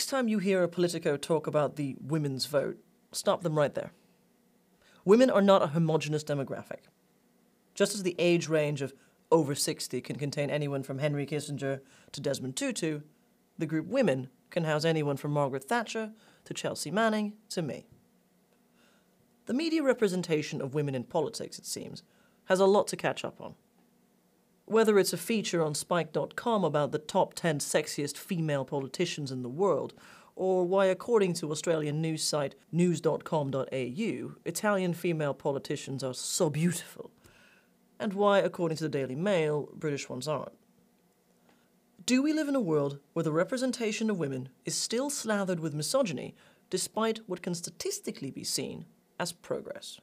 next time you hear a politico talk about the women's vote, stop them right there. Women are not a homogeneous demographic. Just as the age range of over 60 can contain anyone from Henry Kissinger to Desmond Tutu, the group women can house anyone from Margaret Thatcher to Chelsea Manning to me. The media representation of women in politics, it seems, has a lot to catch up on. Whether it's a feature on Spike.com about the top 10 sexiest female politicians in the world, or why, according to Australian news site news.com.au, Italian female politicians are so beautiful, and why, according to the Daily Mail, British ones aren't. Do we live in a world where the representation of women is still slathered with misogyny, despite what can statistically be seen as progress?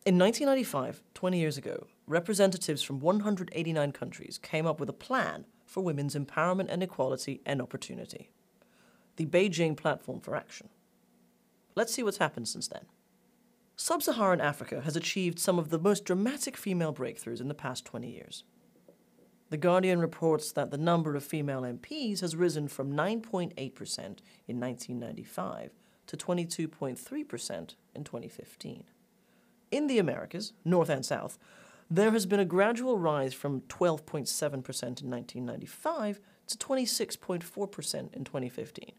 In 1995, 20 years ago, representatives from 189 countries came up with a plan for women's empowerment and equality and opportunity. The Beijing Platform for Action. Let's see what's happened since then. Sub-Saharan Africa has achieved some of the most dramatic female breakthroughs in the past 20 years. The Guardian reports that the number of female MPs has risen from 9.8% in 1995 to 22.3% in 2015. In the Americas, North and South, there has been a gradual rise from 12.7% in 1995 to 26.4% in 2015.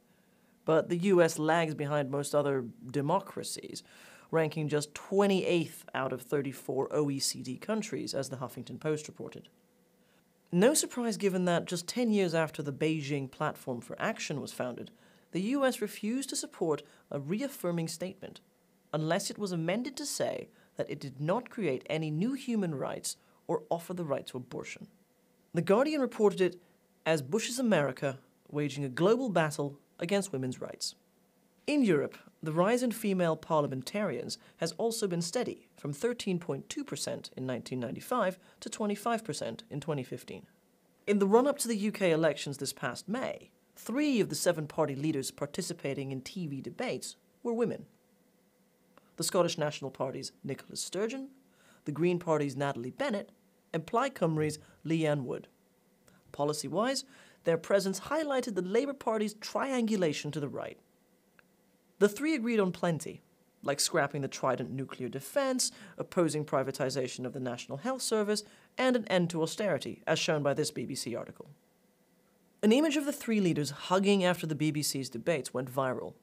But the US lags behind most other democracies, ranking just 28th out of 34 OECD countries, as the Huffington Post reported. No surprise given that just 10 years after the Beijing Platform for Action was founded, the US refused to support a reaffirming statement, unless it was amended to say that it did not create any new human rights or offer the right to abortion. The Guardian reported it as Bush's America waging a global battle against women's rights. In Europe, the rise in female parliamentarians has also been steady, from 13.2% in 1995 to 25% in 2015. In the run-up to the UK elections this past May, 3 of the 7 party leaders participating in TV debates were women. The Scottish National Party's Nicola Sturgeon, the Green Party's Natalie Bennett, and Plaid Cymru's Leanne Wood. Policy-wise, their presence highlighted the Labour Party's triangulation to the right. The 3 agreed on plenty, like scrapping the Trident nuclear defence, opposing privatisation of the National Health Service, and an end to austerity, as shown by this BBC article. An image of the 3 leaders hugging after the BBC's debates went viral.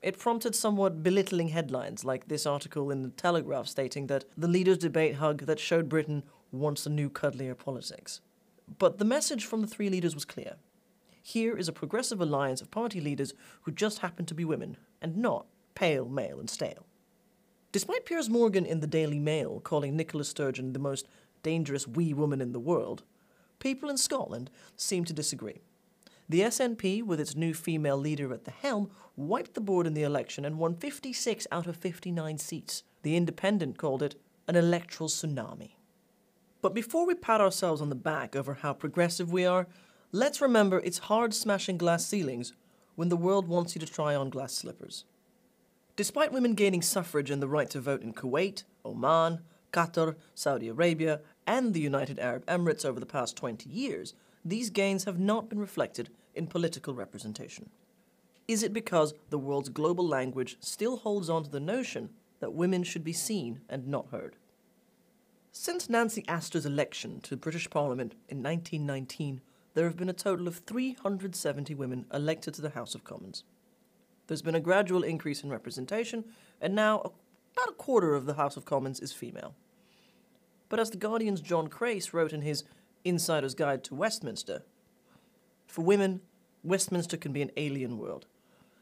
It prompted somewhat belittling headlines, like this article in The Telegraph stating that the leaders' debate hug that showed Britain wants a new cuddlier politics. But the message from the 3 leaders was clear. Here is a progressive alliance of party leaders who just happen to be women, and not pale, male, and stale. Despite Piers Morgan in the Daily Mail calling Nicola Sturgeon the most dangerous wee woman in the world, people in Scotland seem to disagree. The SNP, with its new female leader at the helm, wiped the board in the election and won 56 out of 59 seats. The Independent called it an electoral tsunami. But before we pat ourselves on the back over how progressive we are, let's remember it's hard smashing glass ceilings when the world wants you to try on glass slippers. Despite women gaining suffrage and the right to vote in Kuwait, Oman, Qatar, Saudi Arabia, and the United Arab Emirates over the past 20 years, these gains have not been reflected in political representation. Is it because the world's global language still holds on to the notion that women should be seen and not heard? Since Nancy Astor's election to the British Parliament in 1919, there have been a total of 370 women elected to the House of Commons. There's been a gradual increase in representation, and now about a quarter of the House of Commons is female. But as The Guardian's John Crace wrote in his Insider's Guide to Westminster, for women, Westminster can be an alien world.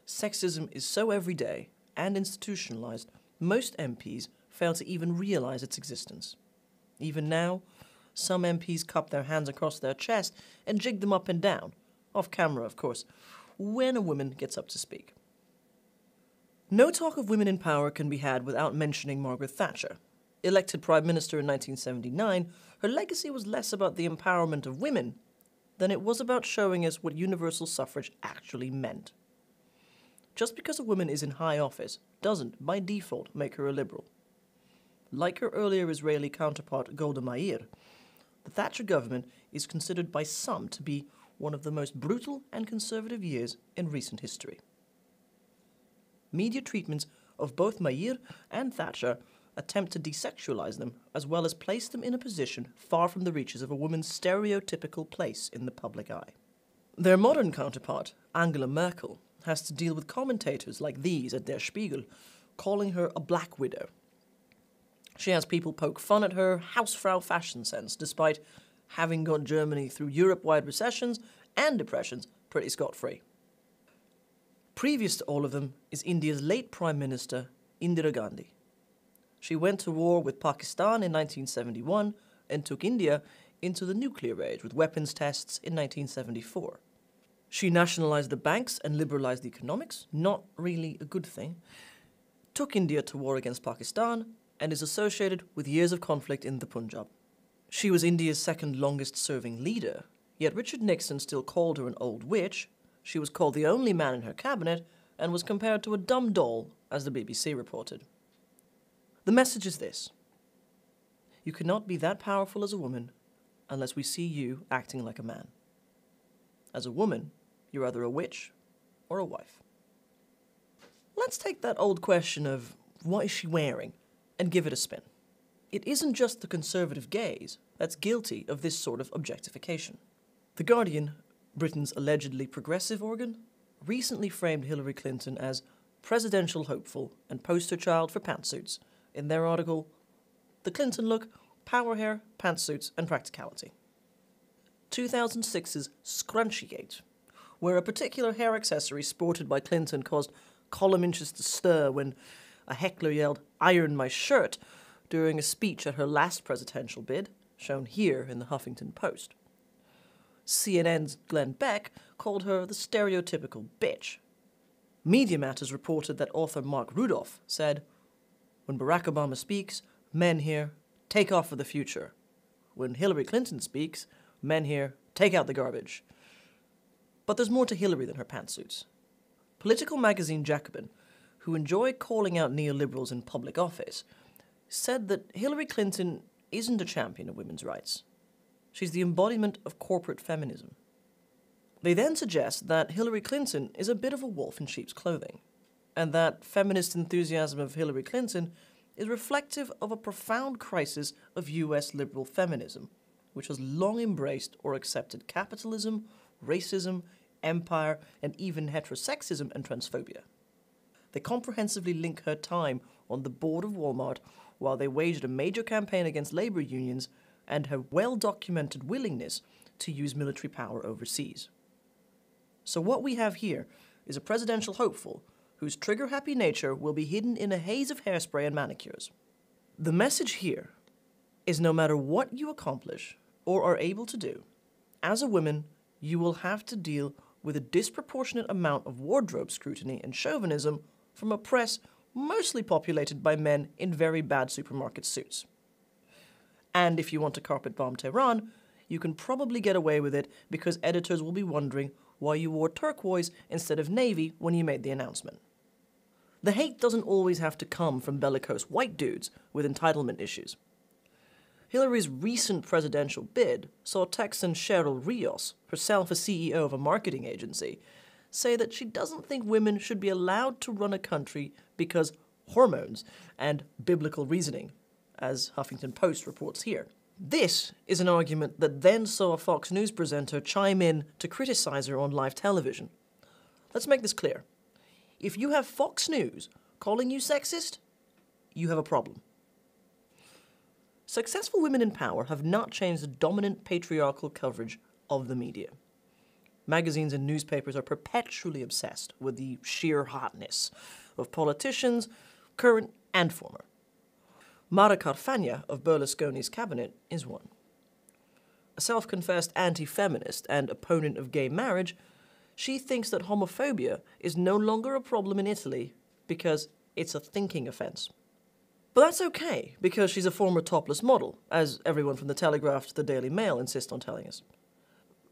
Sexism is so everyday and institutionalized, most MPs fail to even realize its existence. Even now, some MPs cup their hands across their chest and jig them up and down, off camera of course, when a woman gets up to speak. No talk of women in power can be had without mentioning Margaret Thatcher. Elected Prime Minister in 1979, her legacy was less about the empowerment of women than it was about showing us what universal suffrage actually meant. Just because a woman is in high office doesn't, by default, make her a liberal. Like her earlier Israeli counterpart Golda Meir, the Thatcher government is considered by some to be one of the most brutal and conservative years in recent history. media treatments of both Mayir and Thatcher attempt to desexualize them, as well as place them in a position far from the reaches of a woman's stereotypical place in the public eye. Their modern counterpart, Angela Merkel, has to deal with commentators like these at Der Spiegel, calling her a black widow. She has people poke fun at her Hausfrau fashion sense, despite having got Germany through Europe-wide recessions and depressions pretty scot-free. Previous to all of them is India's late Prime Minister, Indira Gandhi. She went to war with Pakistan in 1971 and took India into the nuclear age with weapons tests in 1974. She nationalized the banks and liberalized economics, not really a good thing, took India to war against Pakistan, and is associated with years of conflict in the Punjab. She was India's second longest serving leader, yet Richard Nixon still called her an old witch. She was called the only man in her cabinet and was compared to a dumb doll, as the BBC reported. The message is this: you cannot be that powerful as a woman unless we see you acting like a man. As a woman, you're either a witch or a wife. Let's take that old question of what is she wearing and give it a spin. It isn't just the conservative gaze that's guilty of this sort of objectification. The Guardian, Britain's allegedly progressive organ, recently framed Hillary Clinton as presidential hopeful and poster child for pantsuits in their article, The Clinton Look, Power Hair, Pantsuits and Practicality. 2006's Scrunchiegate, where a particular hair accessory sported by Clinton caused column inches to stir when a heckler yelled, "Iron my shirt," during a speech at her last presidential bid, shown here in the Huffington Post. CNN's Glenn Beck called her the stereotypical bitch. Media Matters reported that author Mark Rudolph said, "When Barack Obama speaks, men here, take off for the future. When Hillary Clinton speaks, men here, take out the garbage." But there's more to Hillary than her pantsuits. Political magazine Jacobin, who enjoy calling out neoliberals in public office, said that Hillary Clinton isn't a champion of women's rights. She's the embodiment of corporate feminism. They then suggest that Hillary Clinton is a bit of a wolf in sheep's clothing, and that feminist enthusiasm of Hillary Clinton is reflective of a profound crisis of US liberal feminism, which has long embraced or accepted capitalism, racism, empire, and even heterosexism and transphobia. They comprehensively link her time on the board of Walmart while they waged a major campaign against labor unions and her well-documented willingness to use military power overseas. So what we have here is a presidential hopeful whose trigger-happy nature will be hidden in a haze of hairspray and manicures. The message here is no matter what you accomplish or are able to do, as a woman, you will have to deal with a disproportionate amount of wardrobe scrutiny and chauvinism from a press mostly populated by men in very bad supermarket suits. And if you want to carpet bomb Tehran, you can probably get away with it because editors will be wondering why you wore turquoise instead of navy when you made the announcement. The hate doesn't always have to come from bellicose white dudes with entitlement issues. Hillary's recent presidential bid saw Texan Cheryl Rios, herself a CEO of a marketing agency, say that she doesn't think women should be allowed to run a country because hormones and biblical reasoning, as Huffington Post reports here. This is an argument that then saw a Fox News presenter chime in to criticize her on live television. Let's make this clear. If you have Fox News calling you sexist, you have a problem. Successful women in power have not changed the dominant patriarchal coverage of the media. Magazines and newspapers are perpetually obsessed with the sheer hotness of politicians, current and former. Mara Carfagna of Berlusconi's cabinet is one. A self-confessed anti-feminist and opponent of gay marriage, she thinks that homophobia is no longer a problem in Italy because it's a thinking offence. But that's okay, because she's a former topless model, as everyone from the Telegraph to the Daily Mail insist on telling us.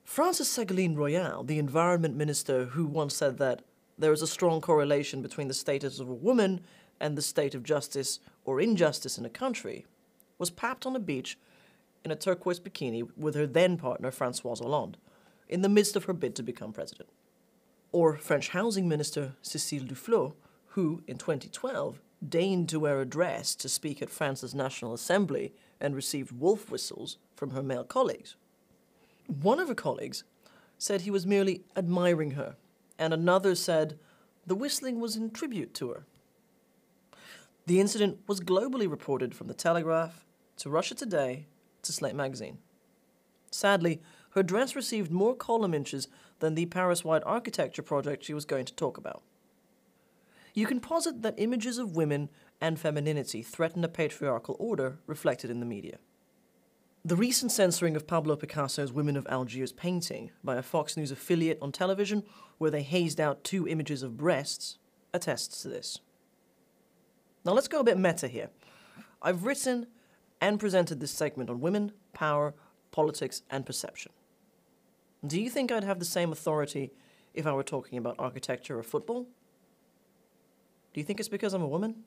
Francis Ségolène Royal, the environment minister who once said that there is a strong correlation between the status of a woman and the state of justice or injustice in a country, was papped on a beach in a turquoise bikini with her then-partner François Hollande, in the midst of her bid to become president. Or French housing minister Cécile Duflot, who, in 2012, deigned to wear a dress to speak at France's National Assembly and received wolf whistles from her male colleagues. One of her colleagues said he was merely admiring her, and another said the whistling was in tribute to her. The incident was globally reported from The Telegraph to Russia Today to Slate magazine. Sadly, her dress received more column inches than the Paris-wide architecture project she was going to talk about. You can posit that images of women and femininity threaten a patriarchal order reflected in the media. The recent censoring of Pablo Picasso's Women of Algiers painting by a Fox News affiliate on television, where they hazed out 2 images of breasts, attests to this. Now let's go a bit meta here. I've written and presented this segment on women, power, politics, and perception. Do you think I'd have the same authority if I were talking about architecture or football? Do you think it's because I'm a woman?